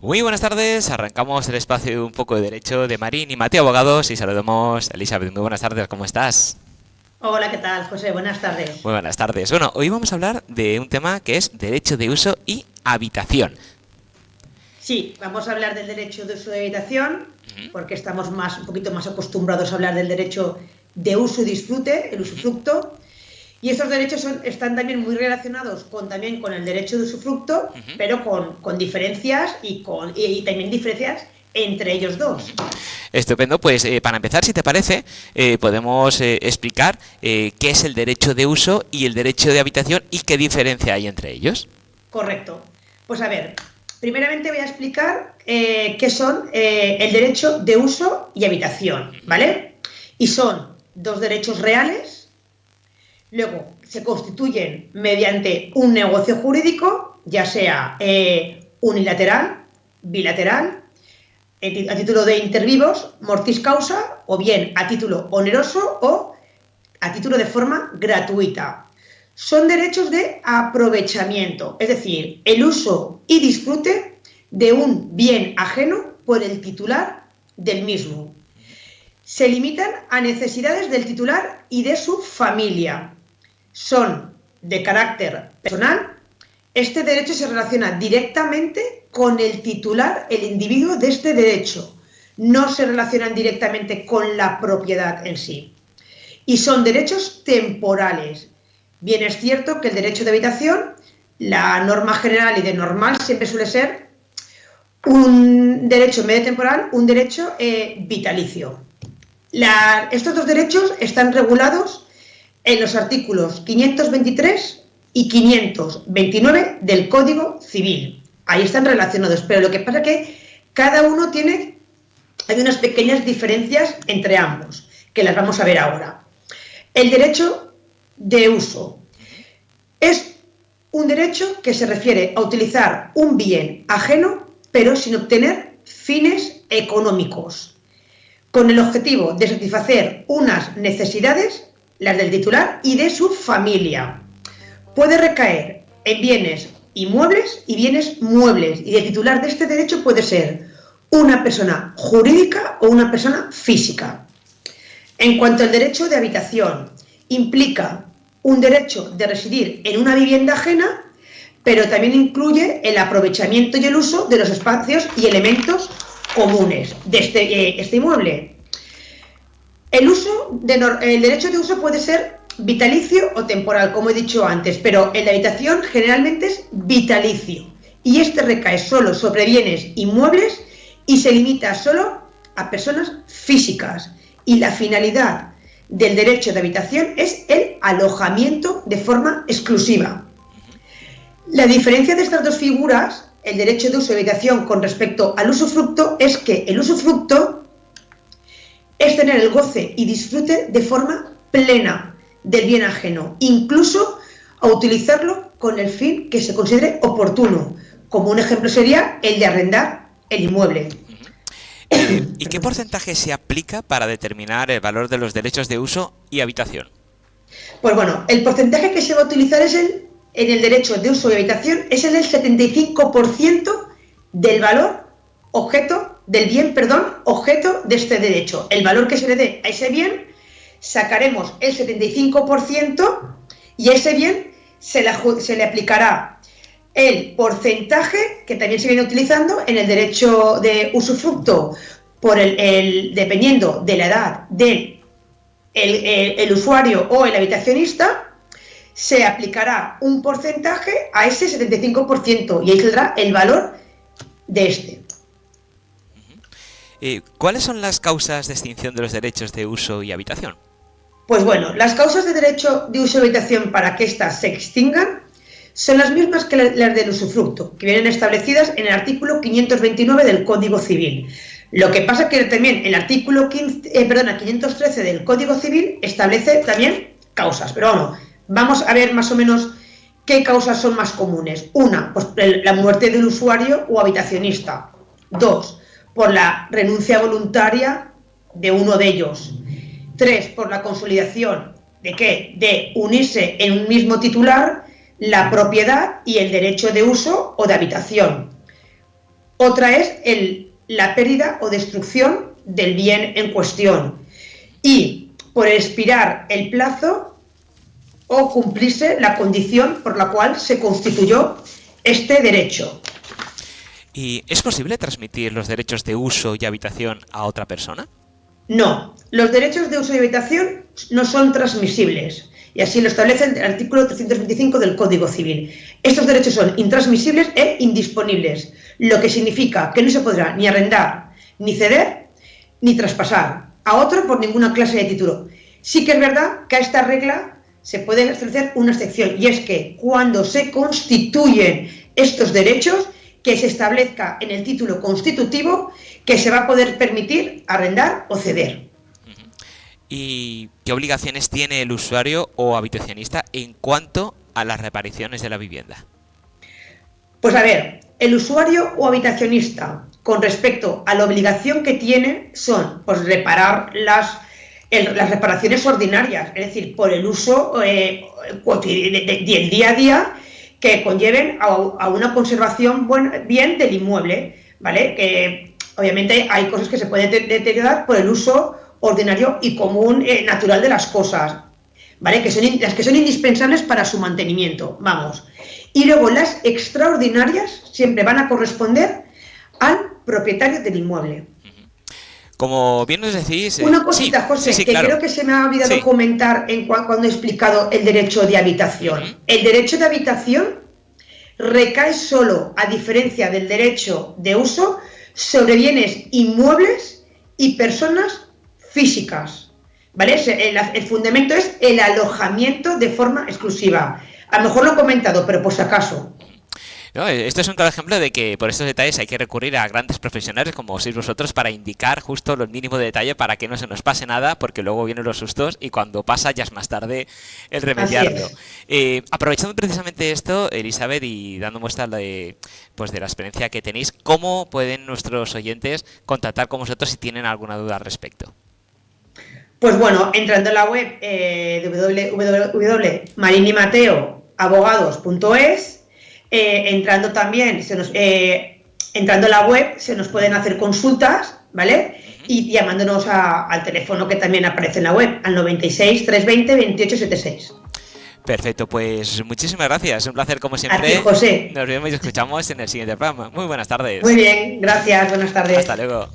Muy buenas tardes, arrancamos el espacio de un poco de derecho de Marín y Mateo Abogados y saludamos a Elizabeth. Muy buenas tardes, ¿cómo estás? Hola, ¿qué tal, José? Buenas tardes. Muy buenas tardes. Bueno, hoy vamos a hablar de un tema que es derecho de uso y habitación. Sí, vamos a hablar del derecho de uso de habitación, porque estamos un poquito más acostumbrados a hablar del derecho de uso y disfrute, el usufructo, y estos derechos están también muy relacionados también con el derecho de usufructo, pero con diferencias y también diferencias entre ellos dos. Estupendo, pues para empezar, si te parece, podemos explicar qué es el derecho de uso y el derecho de habitación y qué diferencia hay entre ellos. Correcto. Pues a ver, primeramente voy a explicar qué son el derecho de uso y habitación, ¿vale? Y son dos derechos reales. Luego se constituyen mediante un negocio jurídico, ya sea unilateral, bilateral, a título de inter vivos, mortis causa, o bien a título oneroso o a título de forma gratuita. Son derechos de aprovechamiento, es decir, el uso y disfrute de un bien ajeno por el titular del mismo. Se limitan a necesidades del titular y de su familia. Son de carácter personal. Este derecho se relaciona directamente con el titular, el individuo de este derecho. No se relacionan directamente con la propiedad en sí. Y son derechos temporales. Bien es cierto que el derecho de habitación, la norma general y de normal siempre suele ser un derecho medio temporal, un derecho vitalicio. Estos dos derechos están regulados en los artículos 523 y 529 del Código Civil. Ahí están relacionados, pero lo que pasa es que cada uno hay unas pequeñas diferencias entre ambos, que las vamos a ver ahora. El derecho de uso es un derecho que se refiere a utilizar un bien ajeno, pero sin obtener fines económicos, con el objetivo de satisfacer unas necesidades, las del titular y de su familia. Puede recaer en bienes inmuebles y bienes muebles, y el titular de este derecho puede ser una persona jurídica o una persona física. En cuanto al derecho de habitación, implica un derecho de residir en una vivienda ajena, pero también incluye el aprovechamiento y el uso de los espacios y elementos comunes de este inmueble. El derecho de uso puede ser vitalicio o temporal, como he dicho antes, pero en la habitación generalmente es vitalicio, y este recae solo sobre bienes inmuebles y se limita solo a personas físicas, y la finalidad del derecho de habitación es el alojamiento de forma exclusiva. La diferencia de estas dos figuras, el derecho de uso y habitación con respecto al usufructo, es que el usufructo es tener el goce y disfrute de forma plena del bien ajeno, incluso a utilizarlo con el fin que se considere oportuno, como un ejemplo sería el de arrendar el inmueble. ¿Y qué porcentaje se aplica para determinar el valor de los derechos de uso y habitación? Pues bueno, el porcentaje que se va a utilizar en el derecho de uso y habitación es el del 75% del valor del bien objeto de este derecho. El valor que se le dé a ese bien, sacaremos el 75% y a ese bien se le aplicará el porcentaje que también se viene utilizando en el derecho de usufructo, dependiendo de la edad del el usuario o el habitacionista, se aplicará un porcentaje a ese 75% y ahí saldrá el valor de este. ¿Cuáles son las causas de extinción de los derechos de uso y habitación? Pues bueno, las causas de derecho de uso y habitación para que éstas se extingan son las mismas que las del usufructo, que vienen establecidas en el artículo 529 del Código Civil. Lo que pasa es que también el artículo 513 del Código Civil establece también causas, pero bueno, vamos a ver más o menos qué causas son más comunes. Una, pues la muerte del usuario o habitacionista. Dos, por la renuncia voluntaria de uno de ellos. Tres, por la consolidación ¿de qué? De unirse en un mismo titular la propiedad y el derecho de uso o de habitación. Otra es la pérdida o destrucción del bien en cuestión. Y por expirar el plazo o cumplirse la condición por la cual se constituyó este derecho. ¿Y es posible transmitir los derechos de uso y habitación a otra persona? No, los derechos de uso y habitación no son transmisibles. Y así lo establece el artículo 325 del Código Civil. Estos derechos son intransmisibles e indisponibles, lo que significa que no se podrá ni arrendar, ni ceder, ni traspasar a otro por ninguna clase de título. Sí que es verdad que a esta regla se puede establecer una excepción, y es que cuando se constituyen estos derechos, que se establezca en el título constitutivo que se va a poder permitir arrendar o ceder. ¿Y qué obligaciones tiene el usuario o habitacionista en cuanto a las reparaciones de la vivienda? Pues a ver, el usuario o habitacionista con respecto a la obligación que tiene son pues reparar las reparaciones ordinarias, es decir, por el uso del día a día que conlleven a una conservación bien del inmueble, ¿vale? Que obviamente hay cosas que se pueden deteriorar por el uso ordinario y común natural de las cosas, ¿vale? Las que son indispensables para su mantenimiento, vamos. Y luego las extraordinarias siempre van a corresponder al propietario del inmueble. Como bien nos decís... Una cosita, José, que claro, creo que se me ha olvidado comentar cuando he explicado el derecho de habitación. El derecho de habitación recae solo, a diferencia del derecho de uso, sobre bienes inmuebles y personas físicas, ¿vale? El fundamento es el alojamiento de forma exclusiva. A lo mejor lo he comentado, pero por si acaso. No, esto es un claro ejemplo de que por estos detalles hay que recurrir a grandes profesionales como sois vosotros para indicar justo los mínimos de detalle para que no se nos pase nada, porque luego vienen los sustos y cuando pasa ya es más tarde el remediarlo. Aprovechando precisamente esto, Elizabeth, y dando muestra de la experiencia que tenéis, ¿cómo pueden nuestros oyentes contactar con vosotros si tienen alguna duda al respecto? Pues bueno, entrando en la web www.marinimateoabogados.es, entrando también, entrando a la web se nos pueden hacer consultas, ¿vale? Y llamándonos al teléfono que también aparece en la web, al 96 320 2876. Perfecto, pues muchísimas gracias, un placer como siempre. A ti, José. Nos vemos y escuchamos en el siguiente programa. Muy buenas tardes. Muy bien, gracias, buenas tardes. Hasta luego.